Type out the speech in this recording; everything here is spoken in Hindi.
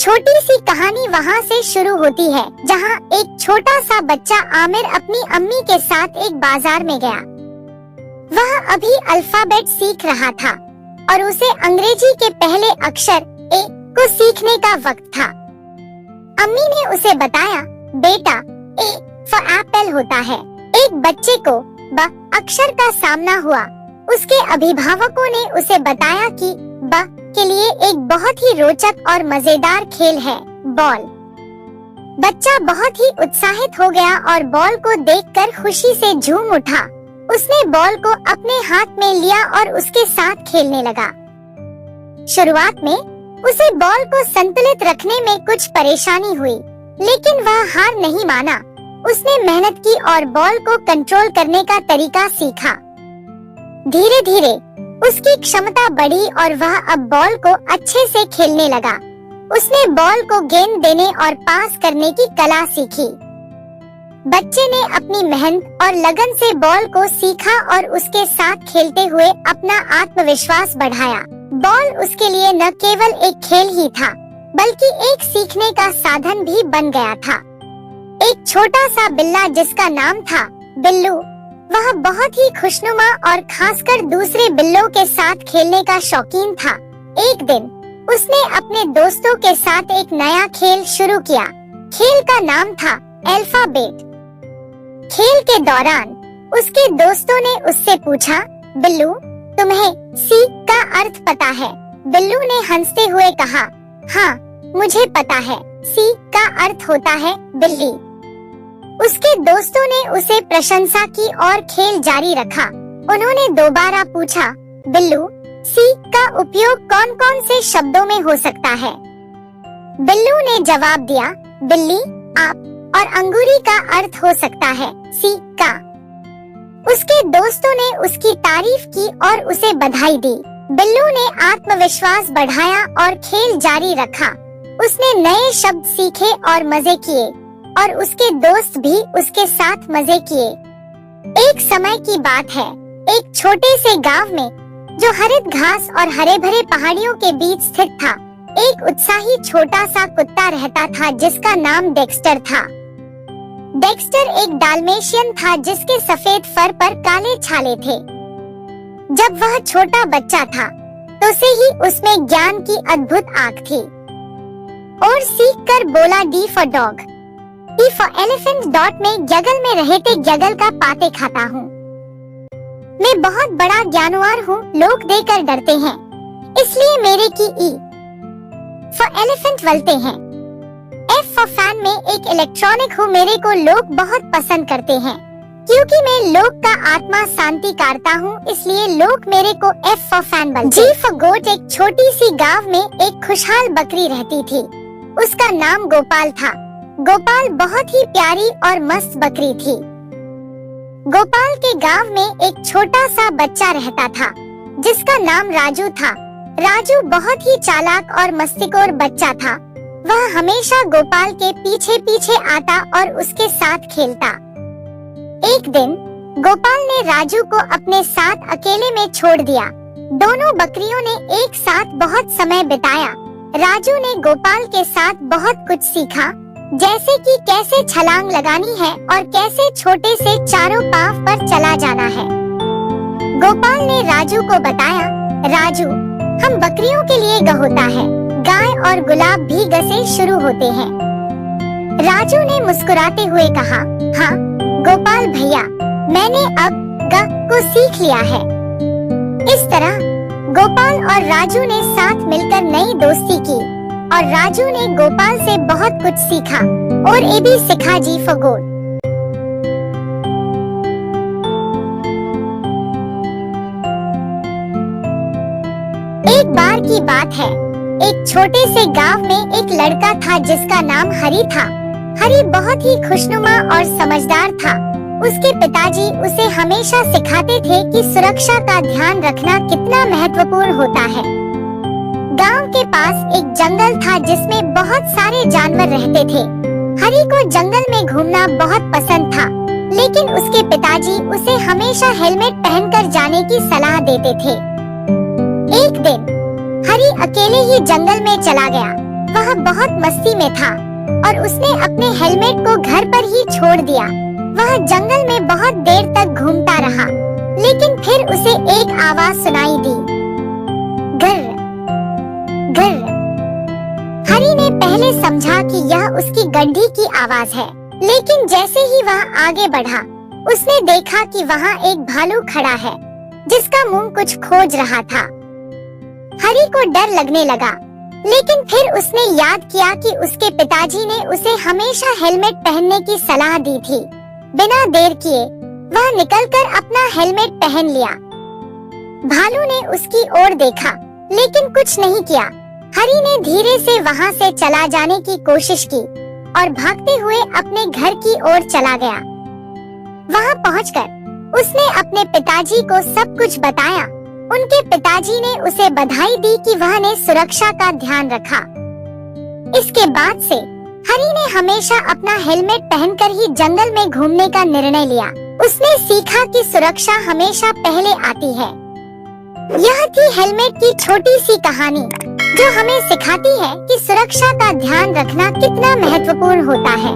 छोटी सी कहानी वहाँ से शुरू होती है जहाँ एक छोटा सा बच्चा आमिर अपनी अम्मी के साथ एक बाजार में गया। वह अभी अल्फाबेट सीख रहा था और उसे अंग्रेजी के पहले अक्षर ए को सीखने का वक्त था। अम्मी ने उसे बताया, बेटा ए फॉर एप्पल होता है। एक बच्चे को ब अक्षर का सामना हुआ। उसके अभिभावकों ने उसे बताया कि ब के लिए एक बहुत ही रोचक और मजेदार खेल है बॉल। बच्चा बहुत ही उत्साहित हो गया और बॉल को देखकर खुशी से झूम उठा। उसने बॉल को अपने हाथ में लिया और उसके साथ खेलने लगा। शुरुआत में उसे बॉल को संतुलित रखने में कुछ परेशानी हुई, लेकिन वह हार नहीं माना। उसने मेहनत की और बॉल को कंट्रोल करने का तरीका सीखा। धीरे धीरे उसकी क्षमता बढ़ी और वह अब बॉल को अच्छे से खेलने लगा। उसने बॉल को गेंद देने और पास करने की कला सीखी। बच्चे ने अपनी मेहनत और लगन से बॉल को सीखा और उसके साथ खेलते हुए अपना आत्मविश्वास बढ़ाया। बॉल उसके लिए न केवल एक खेल ही था, बल्कि एक सीखने का साधन भी बन गया था। एक छोटा सा बिल्ला जिसका नाम था बिल्लू, वह बहुत ही खुशनुमा और खासकर दूसरे बिल्लों के साथ खेलने का शौकीन था। एक दिन उसने अपने दोस्तों के साथ एक नया खेल शुरू किया। खेल का नाम था अल्फाबेट। खेल के दौरान उसके दोस्तों ने उससे पूछा, बिल्लू तुम्हें सी का अर्थ पता है? बिल्लू ने हंसते हुए कहा, हाँ मुझे पता है, सी का अर्थ होता है बिल्ली। उसके दोस्तों ने उसे प्रशंसा की और खेल जारी रखा। उन्होंने दोबारा पूछा, बिल्लू सी का उपयोग कौन कौन से शब्दों में हो सकता है? बिल्लू ने जवाब दिया, बिल्ली, आप और अंगूरी का अर्थ हो सकता है सी का। उसके दोस्तों ने उसकी तारीफ की और उसे बधाई दी। बिल्लू ने आत्मविश्वास बढ़ाया और खेल जारी रखा। उसने नए शब्द सीखे और मजे किए और उसके दोस्त भी उसके साथ मजे किए। एक समय की बात है, एक छोटे से गांव में जो हरित घास और हरे भरे पहाड़ियों के बीच स्थित था, एक उत्साही छोटा सा कुत्ता रहता था जिसका नाम डेक्स्टर था। डेक्स्टर एक डाल्मेशियन था जिसके सफेद फर पर काले छाले थे। जब वह छोटा बच्चा था तो से ही उसमें ज्ञान की अद्भुत आंख थी और सीख कर बोला, D for dog, E for elephant, dot में गगल में रहते गगल का पाते खाता हूँ। मैं बहुत बड़ा ज्ञानवार हूँ, लोग देकर डरते हैं, इसलिए मेरे की ई फॉर एलिफेंट बोलते हैं। एफ फॉर फैन में एक इलेक्ट्रॉनिक हूँ, मेरे को लोग बहुत पसंद करते हैं क्योंकि मैं लोग का आत्मा शांति करता हूँ, इसलिए लोग मेरे को एफ फॉर फैन बोलते हैं। जी फॉर गोट, एक छोटी सी गांव में एक खुशहाल बकरी रहती थी। उसका नाम गोपाल था। गोपाल बहुत ही प्यारी और मस्त बकरी थी। गोपाल के गांव में एक छोटा सा बच्चा रहता था जिसका नाम राजू था। राजू बहुत ही चालाक और मस्तिखोर बच्चा था। वह हमेशा गोपाल के पीछे पीछे आता और उसके साथ खेलता। एक दिन गोपाल ने राजू को अपने साथ अकेले में छोड़ दिया। दोनों बकरियों ने एक साथ बहुत समय बिताया। राजू ने गोपाल के साथ बहुत कुछ सीखा, जैसे कि कैसे छलांग लगानी है और कैसे छोटे से चारों पांव पर चला जाना है। गोपाल ने राजू को बताया, राजू, हम बकरियों के लिए ग होता है, गाय और गुलाब भी ग से शुरू होते हैं। राजू ने मुस्कुराते हुए कहा, हाँ गोपाल भैया, मैंने अब ग को सीख लिया है। इस तरह गोपाल और राजू ने साथ मिलकर नई दोस्ती की और राजू ने गोपाल से बहुत कुछ सीखा और ए भी सीखा, जी फॉर गोट। एक बार की बात है, एक छोटे से गांव में एक लड़का था जिसका नाम हरी था। हरी बहुत ही खुशनुमा और समझदार था। उसके पिताजी उसे हमेशा सिखाते थे कि सुरक्षा का ध्यान रखना कितना महत्वपूर्ण होता है। गांव के पास एक जंगल था जिसमें बहुत सारे जानवर रहते थे। हरी को जंगल में घूमना बहुत पसंद था, लेकिन उसके पिताजी उसे हमेशा हेलमेट पहनकर जाने की सलाह देते थे। एक दिन हरी अकेले ही जंगल में चला गया। वह बहुत मस्ती में था और उसने अपने हेलमेट को घर पर ही छोड़ दिया। वह जंगल में बहुत देर तक घूमता रहा, लेकिन फिर उसे एक आवाज सुनाई दी, गर्र गर्र। हरी ने पहले समझा कि यह उसकी गड्डी की आवाज है, लेकिन जैसे ही वह आगे बढ़ा, उसने देखा कि वहाँ एक भालू खड़ा है जिसका मुंह कुछ खोज रहा था। हरी को डर लगने लगा, लेकिन फिर उसने याद किया कि उसके पिताजी ने उसे हमेशा हेलमेट पहनने की सलाह दी थी। बिना देर किए वह निकलकर अपना हेलमेट पहन लिया। भालू ने उसकी ओर देखा, लेकिन कुछ नहीं किया। हरी ने धीरे से वहाँ से चला जाने की कोशिश की और भागते हुए अपने घर की ओर चला गया। वहाँ पहुंचकर उसने अपने पिताजी को सब कुछ बताया। उनके पिताजी ने उसे बधाई दी कि वह ने सुरक्षा का ध्यान रखा। इसके बाद से हरी ने हमेशा अपना हेलमेट पहनकर ही जंगल में घूमने का निर्णय लिया। उसने सीखा कि सुरक्षा हमेशा पहले आती है। यह थी हेलमेट की छोटी सी कहानी, जो हमें सिखाती है कि सुरक्षा का ध्यान रखना कितना महत्वपूर्ण होता है।